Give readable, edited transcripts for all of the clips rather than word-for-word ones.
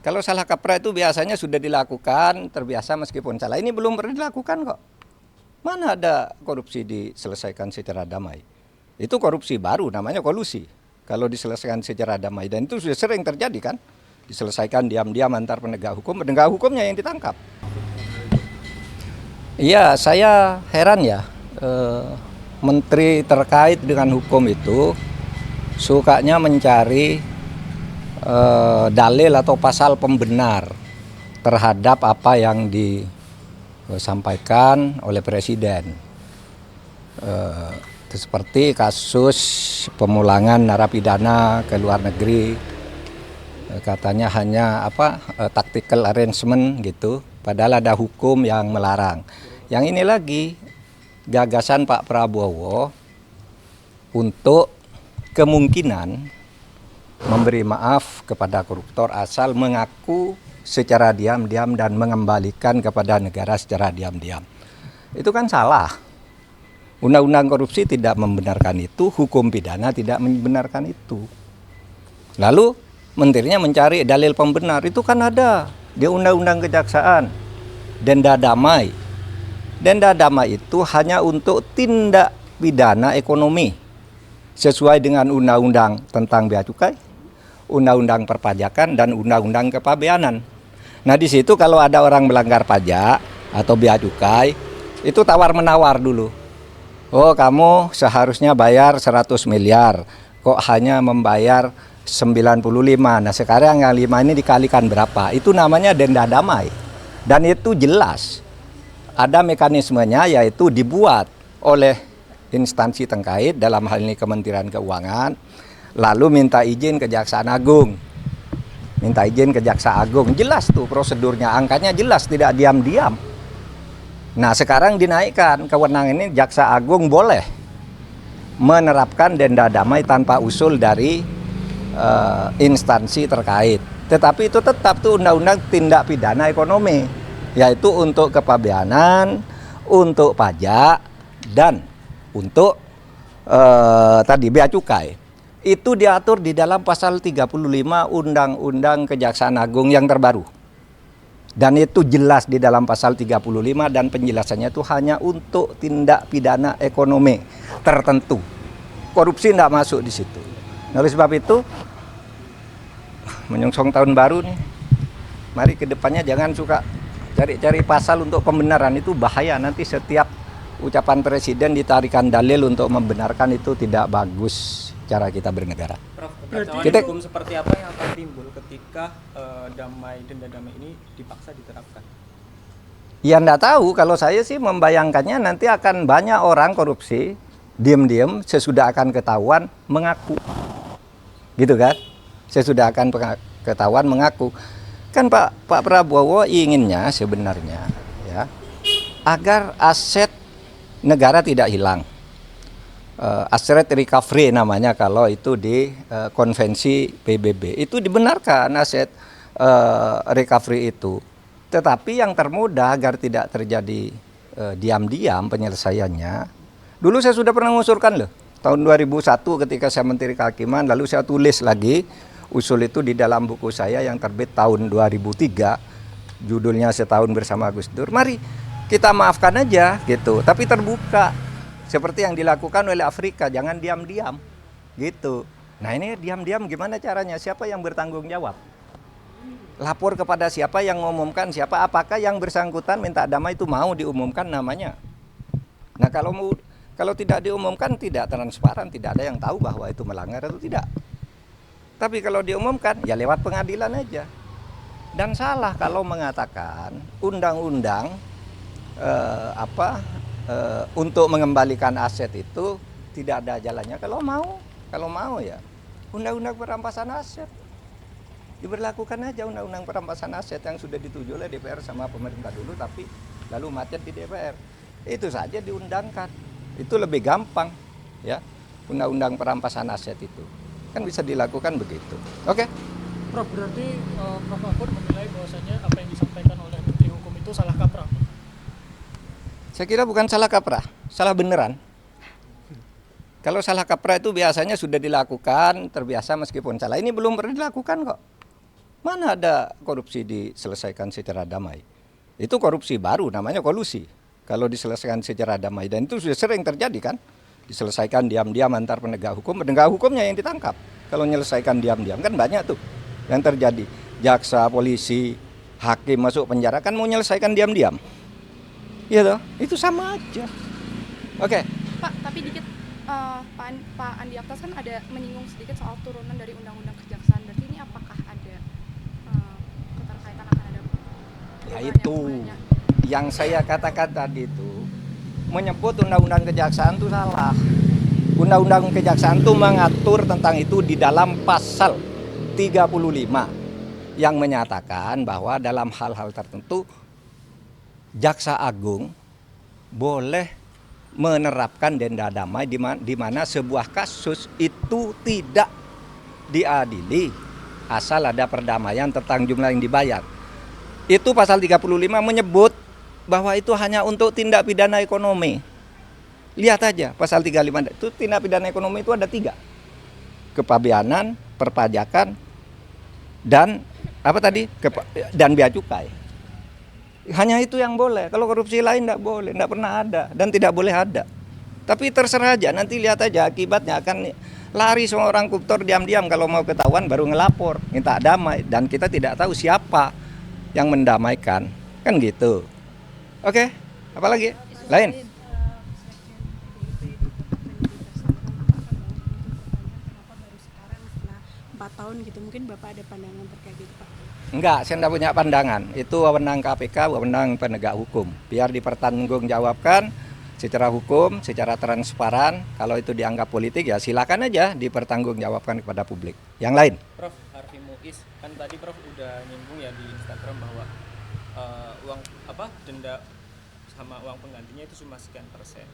Kalau salah kaprah itu biasanya sudah dilakukan, terbiasa meskipun salah. Ini belum pernah dilakukan kok. Mana ada korupsi diselesaikan secara damai? Itu korupsi baru, namanya kolusi. Kalau diselesaikan secara damai, dan itu sudah sering terjadi kan? Diselesaikan diam-diam antar penegak hukumnya yang ditangkap. Iya, saya heran ya, menteri terkait dengan hukum itu sukanya mencari dalil atau pasal pembenar terhadap apa yang disampaikan oleh Presiden. Seperti kasus pemulangan narapidana ke luar negeri, katanya hanya tactical arrangement gitu, padahal ada hukum yang melarang. Yang ini lagi gagasan Pak Prabowo untuk kemungkinan memberi maaf kepada koruptor asal mengaku secara diam-diam dan mengembalikan kepada negara secara diam-diam. Itu kan salah. Undang-undang korupsi tidak membenarkan itu, hukum pidana tidak membenarkan itu. Lalu menterinya mencari dalil pembenar, itu kan ada di undang-undang kejaksaan, denda damai. Denda damai itu hanya untuk tindak pidana ekonomi sesuai dengan undang-undang tentang bea cukai, undang-undang perpajakan, dan undang-undang kepabeanan. Nah di situ kalau ada orang melanggar pajak atau bea cukai, itu tawar-menawar dulu. Oh kamu seharusnya bayar 100 miliar, kok hanya membayar 95. Nah sekarang yang 5 ini dikalikan berapa? Itu namanya denda damai. Dan itu jelas. Ada mekanismenya, yaitu dibuat oleh instansi terkait, dalam hal ini Kementerian Keuangan, lalu minta izin ke Kejaksaan Agung. Minta izin ke Jaksa Agung, jelas tuh prosedurnya, angkanya jelas, tidak diam-diam. Nah sekarang dinaikkan, kewenangan ini Jaksa Agung boleh menerapkan denda damai tanpa usul dari instansi terkait. Tetapi itu tetap tuh undang-undang tindak pidana ekonomi, yaitu untuk kepabeanan, untuk pajak, dan untuk tadi bea cukai. Itu diatur di dalam pasal 35 Undang-Undang Kejaksaan Agung yang terbaru. Dan itu jelas di dalam pasal 35, dan penjelasannya itu hanya untuk tindak pidana ekonomi tertentu. Korupsi tidak masuk di situ. Oleh sebab itu, menyongsong tahun baru nih, mari ke depannya jangan suka cari-cari pasal untuk pembenaran, itu bahaya. Nanti setiap ucapan Presiden ditarikan dalil untuk membenarkan, itu tidak bagus cara kita bernegara. Prof, hukum seperti apa yang akan timbul ketika denda damai ini dipaksa diterapkan? Ya enggak tahu, kalau saya sih membayangkannya nanti akan banyak orang korupsi, diam-diam sesudah akan ketahuan mengaku. Gitu kan? Sesudah akan ketahuan mengaku. Kan Pak Prabowo inginnya sebenarnya ya, agar aset negara tidak hilang. Asset recovery namanya kalau itu di konvensi PBB. Itu dibenarkan aset recovery itu. Tetapi yang termudah agar tidak terjadi diam-diam penyelesaiannya. Dulu saya sudah pernah mengusulkan loh. Tahun 2001 ketika saya Menteri Kehakiman, lalu saya tulis lagi usul itu di dalam buku saya yang terbit tahun 2003. Judulnya Setahun Bersama Gus Dur. Mari kita maafkan aja gitu, tapi terbuka. Seperti yang dilakukan oleh Afrika, jangan diam-diam gitu. Nah ini diam-diam gimana caranya? Siapa yang bertanggung jawab? Lapor kepada siapa yang mengumumkan siapa? Apakah yang bersangkutan minta damai itu mau diumumkan namanya? Nah kalau tidak diumumkan, tidak transparan, tidak ada yang tahu bahwa itu melanggar atau tidak. Tapi kalau diumumkan, ya lewat pengadilan aja. Dan salah kalau mengatakan undang-undang untuk mengembalikan aset itu tidak ada jalannya. Kalau mau ya undang-undang perampasan aset diberlakukan aja, undang-undang perampasan aset yang sudah dituju oleh DPR sama pemerintah dulu, tapi lalu macet di DPR. Itu saja diundangkan, itu lebih gampang ya. Undang-undang perampasan aset itu kan bisa dilakukan begitu. Oke. Prof, berarti Prof Mahfud menilai bahwasanya apa yang disampaikan oleh Menteri Hukum itu salah kaprah? Saya kira bukan salah kaprah, salah beneran. Kalau salah kaprah itu biasanya sudah dilakukan, terbiasa meskipun salah. Ini belum pernah dilakukan kok. Mana ada korupsi diselesaikan secara damai? Itu korupsi baru, namanya kolusi. Kalau diselesaikan secara damai, dan itu sudah sering terjadi kan? Diselesaikan diam-diam antar penegak hukumnya yang ditangkap. Kalau menyelesaikan diam-diam kan banyak tuh yang terjadi. Jaksa, polisi, hakim masuk penjara kan mau menyelesaikan diam-diam. Iya toh? Itu sama aja. Oke. Pak, tapi dikit Pak Andi Aktas kan ada menyinggung sedikit soal turunan dari Undang-Undang Kejaksaan. Berarti ini apakah ada keterkaitan akan ada Ya perubahan itu yang banyak? yang saya katakan tadi itu menyebut undang-undang kejaksaan itu salah. Undang-undang kejaksaan itu mengatur tentang itu di dalam pasal 35 yang menyatakan bahwa dalam hal-hal tertentu Jaksa Agung boleh menerapkan denda damai di mana sebuah kasus itu tidak diadili asal ada perdamaian tentang jumlah yang dibayar. Itu pasal 35 menyebut bahwa itu hanya untuk tindak pidana ekonomi. Lihat aja pasal 35 itu tindak pidana ekonomi itu ada 3. Kepabeanan, perpajakan, dan apa tadi? Dan bea cukai. Hanya itu yang boleh. Kalau korupsi lain tidak boleh, tidak pernah ada dan tidak boleh ada. Tapi terserah aja, nanti lihat aja akibatnya akan lari semua orang koruptor diam-diam, kalau mau ketahuan baru ngelapor, minta damai, dan kita tidak tahu siapa yang mendamaikan. Kan gitu. Oke, apa lagi? Lain? Kenapa baru sekarang setelah 4 tahun gitu, mungkin Bapak ada pandangan terkait itu Pak? Enggak, saya tidak punya pandangan. Itu wewenang KPK, wewenang penegak hukum. Biar dipertanggungjawabkan secara hukum, secara transparan. Kalau itu dianggap politik ya silakan aja dipertanggungjawabkan kepada publik. Yang lain? Prof. Harfi Muiz, kan tadi Prof udah nyinggung ya di Instagram bahwa uang denda sama uang penggantinya itu cuma sekian persen,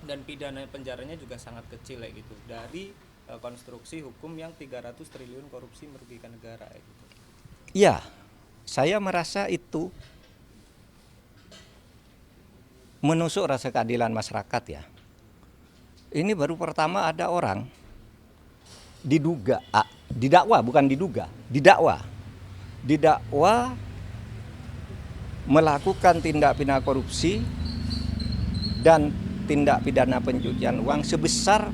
dan pidana penjaranya juga sangat kecil ya gitu, dari konstruksi hukum yang 300 triliun korupsi merugikan negara ya gitu. Iya, saya merasa itu menusuk rasa keadilan masyarakat ya. Ini baru pertama ada orang didakwa melakukan tindak pidana korupsi dan tindak pidana pencucian uang sebesar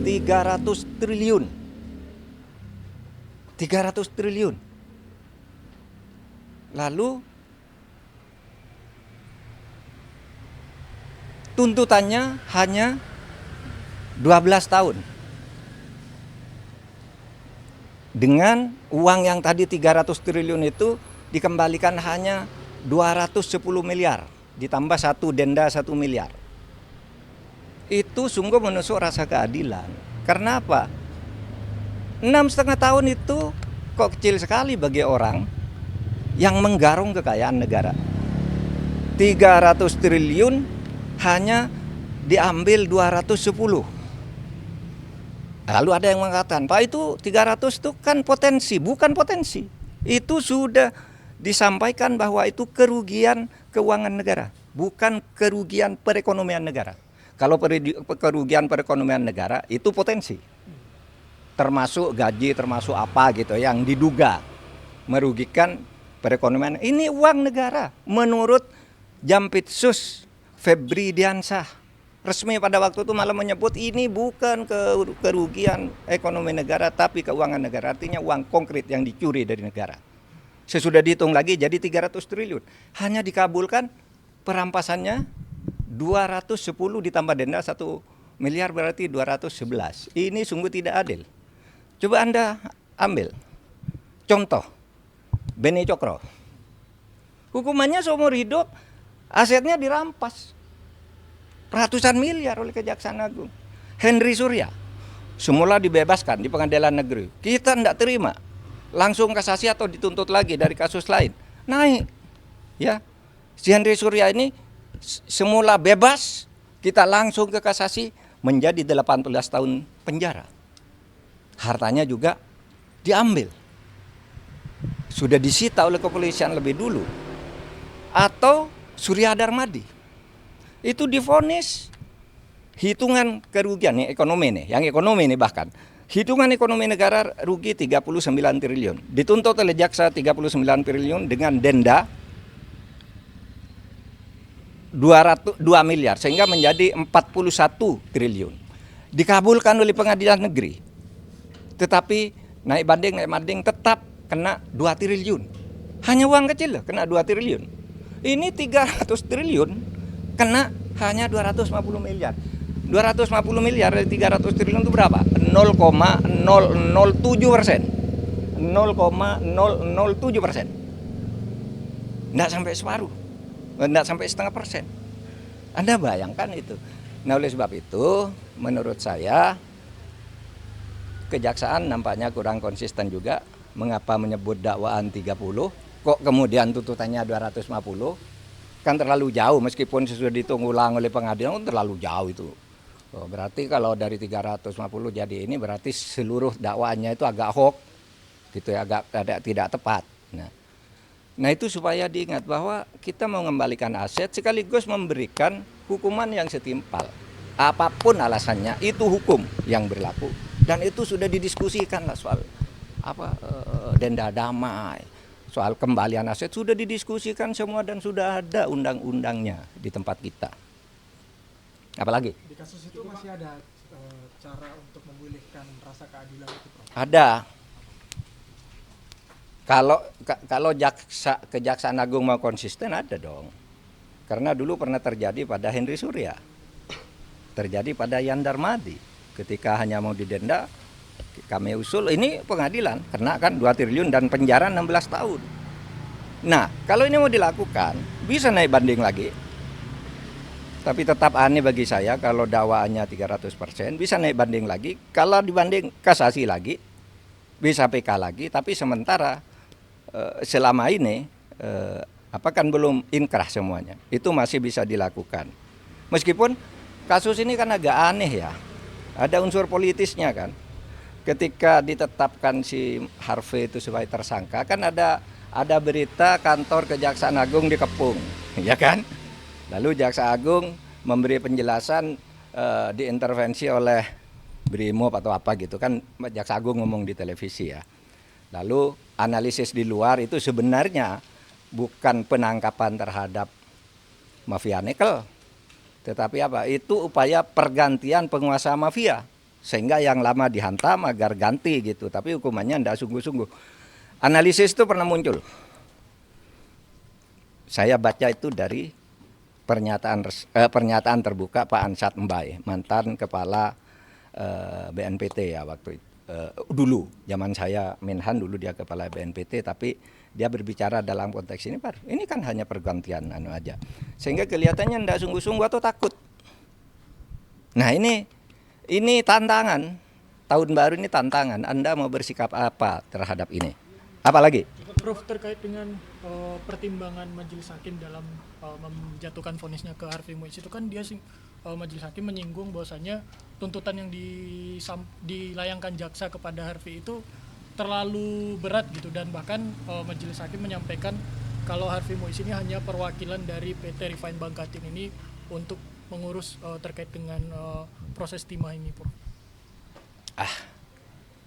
300 triliun. 300 triliun. Lalu tuntutannya hanya 12 tahun. Dengan uang yang tadi 300 triliun itu dikembalikan hanya 210 miliar. Ditambah denda 1 miliar. Itu sungguh menusuk rasa keadilan. Karena apa? 6,5 tahun itu kok kecil sekali bagi orang yang menggarung kekayaan negara. 300 triliun hanya diambil 210. Lalu ada yang mengatakan, Pak itu 300 itu kan potensi, bukan potensi. Itu sudah disampaikan bahwa itu kerugian keuangan negara, bukan kerugian perekonomian negara. Kalau kerugian perekonomian negara itu potensi. Termasuk gaji, termasuk apa gitu yang diduga merugikan perekonomian. Ini uang negara menurut Jampitsus Febri Diansah. Resmi pada waktu itu malah menyebut ini bukan kerugian ekonomi negara tapi keuangan negara. Artinya uang konkret yang dicuri dari negara. Sesudah dihitung lagi jadi 300 triliun. Hanya dikabulkan perampasannya 210 ditambah denda 1 miliar berarti 211. Ini sungguh tidak adil. Coba Anda ambil contoh Beni Cokro. Hukumannya seumur hidup, asetnya dirampas ratusan miliar oleh Kejaksaan Agung. Henry Surya semula dibebaskan di pengadilan negeri. Kita tidak terima, langsung kasasi atau dituntut lagi dari kasus lain. Naik, ya. Si Henry Surya ini semula bebas, kita langsung ke kasasi menjadi 18 tahun penjara. Hartanya juga diambil. Sudah disita oleh kepolisian lebih dulu. Atau Surya Darmadi itu divonis hitungan kerugian nih ekonomi nih, yang ekonomi nih bahkan Hitungan ekonomi negara rugi 39 triliun. Dituntut oleh jaksa 39 triliun dengan denda 2 miliar sehingga menjadi 41 triliun. Dikabulkan oleh pengadilan negeri. Tetapi naik banding tetap kena 2 triliun. Hanya uang kecil loh, kena 2 triliun. Ini 300 triliun kena hanya 250 miliar. 250 miliar dari 300 triliun itu berapa? 0,007%. 0,007%. Nggak sampai separuh. Nggak sampai setengah persen. Anda bayangkan itu. Nah, oleh sebab itu, menurut saya, kejaksaan nampaknya kurang konsisten juga. Mengapa menyebut dakwaan 30, kok kemudian tuntutannya 250? Kan terlalu jauh, meskipun sudah dihitung ulang oleh pengadilan, terlalu jauh itu. Oh, berarti kalau dari 350 jadi ini berarti seluruh dakwaannya itu agak hoax, gitu ya, agak tidak tepat. Nah itu supaya diingat bahwa kita mau mengembalikan aset sekaligus memberikan hukuman yang setimpal. Apapun alasannya, itu hukum yang berlaku dan itu sudah didiskusikan lah soal denda damai, soal kembalian aset sudah didiskusikan semua dan sudah ada undang-undangnya di tempat kita. Apalagi? Di kasus itu masih ada cara untuk memulihkan rasa keadilan itu, Prof? Ada. Kalau Kejaksaan Agung mau konsisten ada dong. Karena dulu pernah terjadi pada Henry Surya. Terjadi pada Yan Darmadi. Ketika hanya mau didenda, kami usul ini pengadilan. Kena kan 2 triliun dan penjara 16 tahun. Nah, kalau ini mau dilakukan, bisa naik banding lagi. Tapi tetap aneh bagi saya kalau dakwaannya 300%, bisa naik banding lagi. Kalau dibanding kasasi lagi, bisa PK lagi. Tapi sementara selama ini kan belum inkrah semuanya. Itu masih bisa dilakukan. Meskipun kasus ini kan agak aneh ya. Ada unsur politisnya kan. Ketika ditetapkan si Harvey itu sebagai tersangka, kan ada berita kantor Kejaksaan Agung dikepung, ya kan? Lalu Jaksa Agung memberi penjelasan diintervensi oleh Brimob atau apa gitu kan, Jaksa Agung ngomong di televisi ya. Lalu analisis di luar itu sebenarnya bukan penangkapan terhadap mafia nikel, tetapi apa? Itu upaya pergantian penguasa mafia sehingga yang lama dihantam agar ganti gitu. Tapi hukumannya tidak sungguh-sungguh. Analisis itu pernah muncul. Saya baca itu dari pernyataan terbuka Pak Ansat Mbae, mantan kepala BNPT ya waktu itu. Dulu zaman saya Menhan dulu dia kepala BNPT, tapi dia berbicara dalam konteks ini, Pak. Ini kan hanya pergantian aja. Sehingga kelihatannya tidak sungguh-sungguh atau takut. Nah, ini tantangan. Tahun baru ini tantangan. Anda mau bersikap apa terhadap ini? Apalagi? Prof, terkait dengan pertimbangan majelis hakim dalam menjatuhkan vonisnya ke Harvey Mois itu kan dia majelis hakim menyinggung bahwasanya tuntutan yang dilayangkan jaksa kepada Harvey itu terlalu berat gitu, dan bahkan majelis hakim menyampaikan kalau Harvey Mois ini hanya perwakilan dari PT Refine Bangkatin ini untuk mengurus terkait dengan proses timah ini, Prof.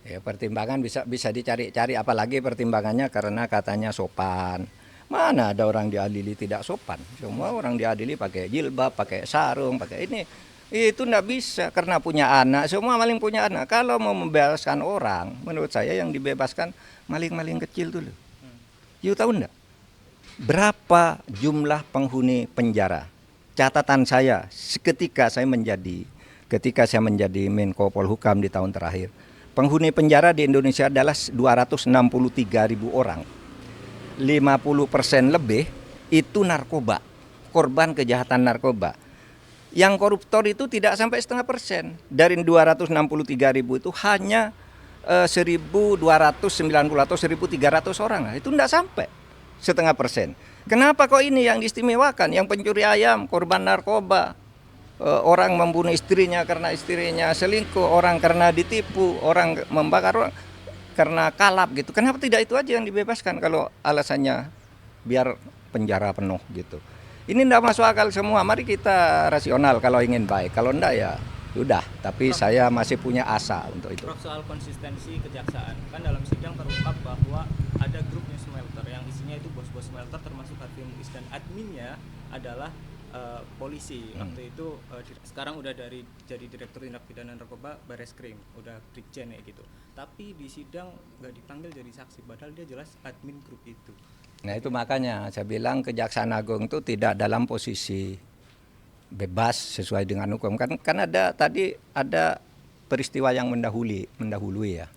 Ya, pertimbangan bisa dicari-cari, apalagi pertimbangannya karena katanya sopan. Mana ada orang diadili tidak sopan? Semua orang diadili pakai jilbab, pakai sarung, pakai ini. Itu enggak bisa karena punya anak, semua maling punya anak. Kalau mau membebaskan orang, menurut saya yang dibebaskan maling-maling kecil dulu. You tahu enggak? Berapa jumlah penghuni penjara? Catatan saya ketika saya menjadi Menko Polhukam di tahun terakhir. Penghuni penjara di Indonesia adalah 263.000 orang. 50% lebih itu narkoba, korban kejahatan narkoba. Yang koruptor itu tidak sampai 0,5%. Dari 263.000 itu hanya 1.290 atau 1.300 orang. Itu tidak sampai 0,5%. Kenapa kok ini yang diistimewakan? Yang pencuri ayam, korban narkoba, orang membunuh istrinya karena istrinya selingkuh, orang karena ditipu, orang membakar orang karena kalap gitu. Kenapa tidak itu aja yang dibebaskan kalau alasannya biar penjara penuh gitu. Ini tidak masuk akal semua. Mari kita rasional kalau ingin baik. Kalau enggak ya Sudah, tapi saya masih punya asa untuk itu. Prof, soal konsistensi kejaksaan, kan dalam sidang terungkap bahwa ada grupnya smelter yang isinya itu bos-bos smelter termasuk Harvey Muiz, dan adminnya adalah polisi. Waktu itu sekarang udah jadi direktur tindak pidana narkoba Bareskrim, udah brigjen ya gitu. Tapi di sidang nggak dipanggil jadi saksi, padahal dia jelas admin grup itu. Nah itu makanya saya bilang Kejaksaan Agung itu tidak dalam posisi bebas sesuai dengan hukum. Kan ada peristiwa yang mendahului ya.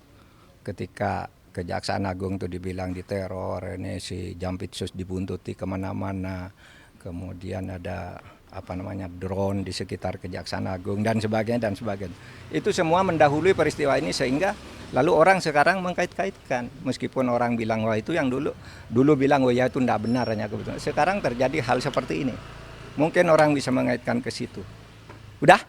Ketika Kejaksaan Agung itu dibilang diteror, ini si Jampitsus dibuntuti kemana-mana, kemudian ada drone di sekitar Kejaksaan Agung dan sebagainya. Itu semua mendahului peristiwa ini sehingga lalu orang sekarang mengkait-kaitkan, meskipun orang bilang wah itu yang dulu bilang oh ya itu tidak benar hanya kebetulan. Sekarang terjadi hal seperti ini, mungkin orang bisa mengaitkan ke situ. Udah.